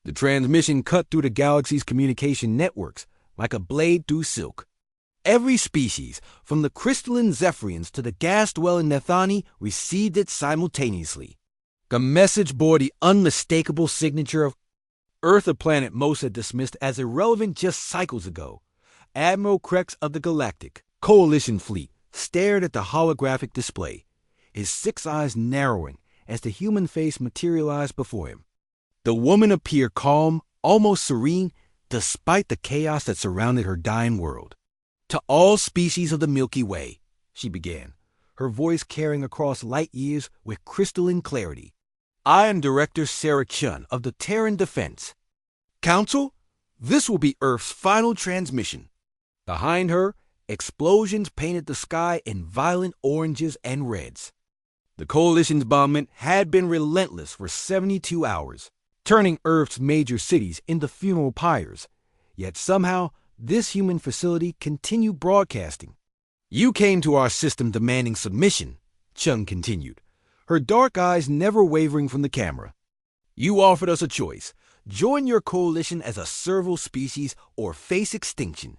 The transmission cut through the galaxy's communication networks like a blade through silk. Every species, from the crystalline Zephyrians to the gas-dwelling Nethani, received it simultaneously. The message bore the unmistakable signature of Earth, a planet most had dismissed as irrelevant just cycles ago. Admiral Krex of the Galactic Coalition Fleet stared at the holographic display, his 6 eyes narrowing as the human face materialized before him. The woman appeared calm, almost serene, despite the chaos that surrounded her dying world. "To all species of the Milky Way," she began, her voice carrying across light years with crystalline clarity. "I am Director Sarah Chun of the Terran Defense. Council, this will be Earth's final transmission." Behind her, explosions painted the sky in violent oranges and reds. The Coalition's bombardment had been relentless for 72 hours, turning Earth's major cities into funeral pyres. Yet somehow, this human facility continued broadcasting. "You came to our system demanding submission," Chun continued, her dark eyes never wavering from the camera. "You offered us a choice. Join your coalition as a servile species or face extinction.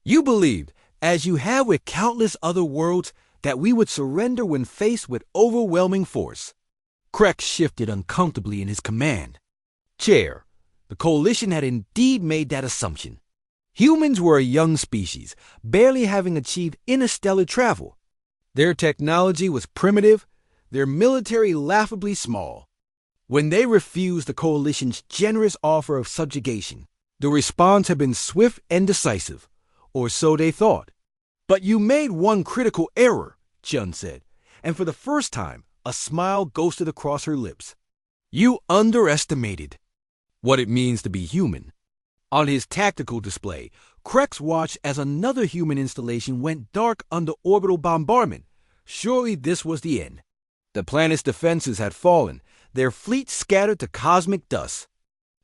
You believed, as you have with countless other worlds, that we would surrender when faced with overwhelming force." Krex shifted uncomfortably in his command chair. The coalition had indeed made that assumption. Humans were a young species, barely having achieved interstellar travel. Their technology was primitive, their military laughably small. When they refused the coalition's generous offer of subjugation, the response had been swift and decisive, or so they thought. "But you made one critical error," Chun said, and for the first time, a smile ghosted across her lips. "You underestimated what it means to be human." On his tactical display, Krex watched as another human installation went dark under orbital bombardment. Surely this was the end. The planet's defenses had fallen, their fleet scattered to cosmic dust.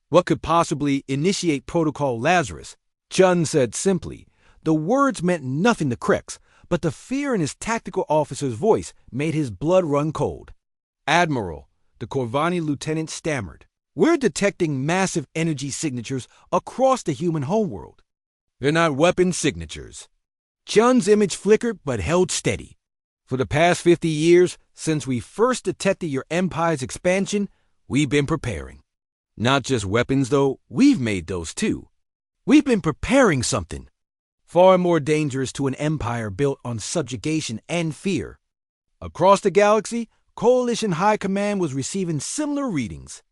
"What could possibly initiate Protocol Lazarus?" Chun said simply. The words meant nothing to Krex, but the fear in his tactical officer's voice made his blood run cold. "Admiral," the Corvani lieutenant stammered, "we're detecting massive energy signatures across the human homeworld." "They're not weapon signatures." Chun's image flickered but held steady. "For the past 50 years, since we first detected your empire's expansion, we've been preparing. Not just weapons, though, we've made those too. We've been preparing something far more dangerous to an empire built on subjugation and fear." Across the galaxy, Coalition High Command was receiving similar readings.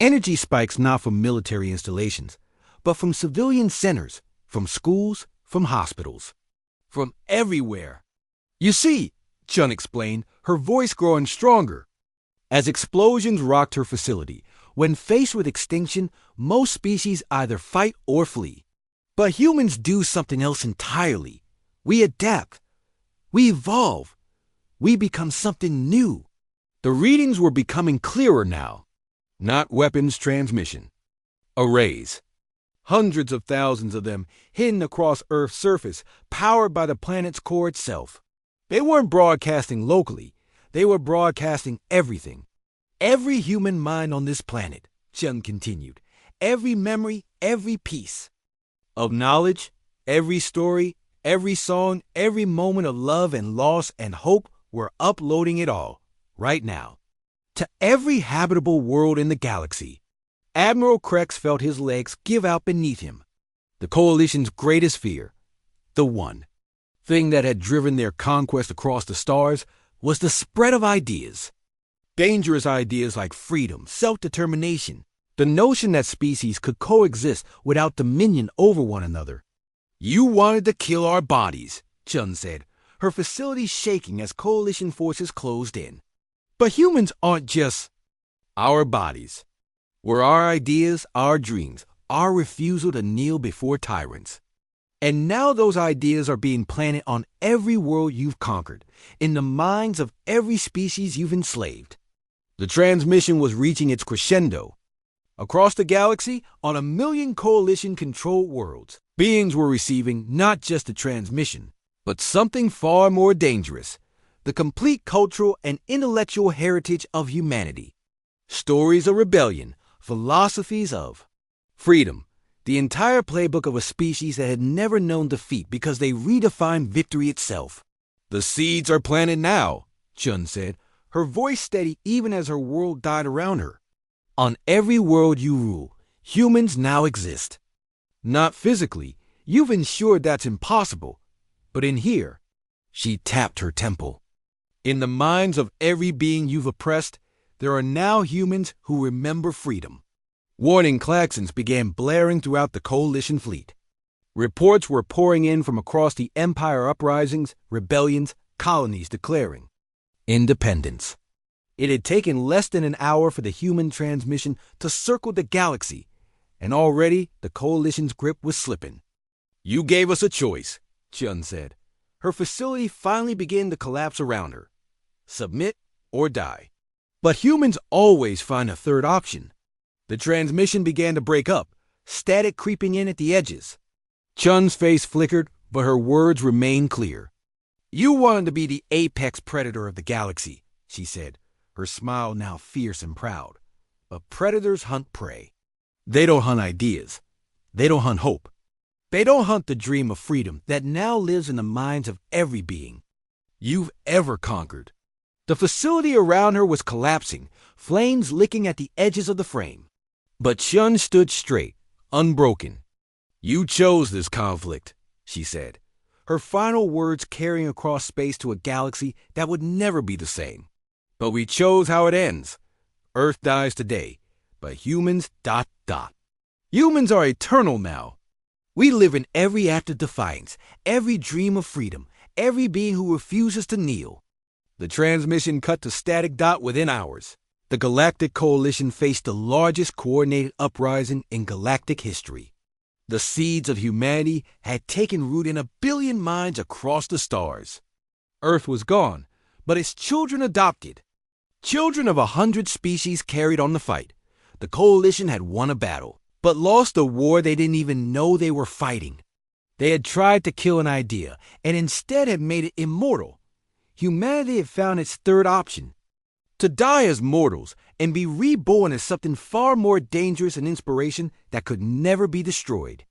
Energy spikes not from military installations, but from civilian centers, from schools, from hospitals, from everywhere. "You see," Chun explained, her voice growing stronger. As explosions rocked her facility, when faced with extinction, most species either fight or flee. But humans do something else entirely. We adapt. We evolve. We become something new. The readings were becoming clearer now. Not weapons transmission. Arrays. Hundreds of thousands of them hidden across Earth's surface, powered by the planet's core itself. They weren't broadcasting locally. They were broadcasting everything. "Every human mind on this planet," Chun continued. "Every memory, every piece of knowledge, every story, every song, every moment of love and loss and hope, we're uploading it all, right now, to every habitable world in the galaxy." Admiral Krex felt his legs give out beneath him. The Coalition's greatest fear, the one thing that had driven their conquest across the stars, was the spread of ideas. Dangerous ideas like freedom, self-determination, the notion that species could coexist without dominion over one another. "You wanted to kill our bodies," Chun said, her facility shaking as Coalition forces closed in. "But humans aren't just our bodies. We're our ideas, our dreams, our refusal to kneel before tyrants. And now those ideas are being planted on every world you've conquered, in the minds of every species you've enslaved." The transmission was reaching its crescendo. Across the galaxy, on 1,000,000 Coalition-controlled worlds, beings were receiving not just the transmission, but something far more dangerous: the complete cultural and intellectual heritage of humanity. Stories of rebellion, philosophies of Freedom, the entire playbook of a species that had never known defeat because they redefined victory itself. The seeds are planted now, Chun said, her voice steady even as her world died around her. On every world you rule, humans now exist. Not physically, you've ensured that's impossible, but in here, she tapped her temple. In the minds of every being you've oppressed, there are now humans who remember freedom. Warning klaxons began blaring throughout the coalition fleet. Reports were pouring in from across the Empire uprisings, rebellions, colonies declaring independence. It had taken less than an hour for the human transmission to circle the galaxy, and already the coalition's grip was slipping. You gave us a choice, Chun said. Her facility finally began to collapse around her. Submit or die. But humans always find a third option. The transmission began to break up, static creeping in at the edges. Chun's face flickered, but her words remained clear. You wanted to be the apex predator of the galaxy, she said, her smile now fierce and proud. But predators hunt prey. They don't hunt ideas. They don't hunt hope. They don't hunt the dream of freedom that now lives in the minds of every being you've ever conquered. The facility around her was collapsing, flames licking at the edges of the frame. But Chun stood straight, unbroken. You chose this conflict, she said, her final words carrying across space to a galaxy that would never be the same. But we chose how it ends. Earth dies today, but humans ... Humans are eternal now. We live in every act of defiance, every dream of freedom, every being who refuses to kneel. The transmission cut to static dot within hours. The Galactic Coalition faced the largest coordinated uprising in galactic history. The seeds of humanity had taken root in 1 billion minds across the stars. Earth was gone, but its children adopted. Children of 100 species carried on the fight. The Coalition had won a battle, but lost a war they didn't even know they were fighting. They had tried to kill an idea, and instead had made it immortal. Humanity had found its third option: to die as mortals and be reborn as something far more dangerous and inspiration that could never be destroyed.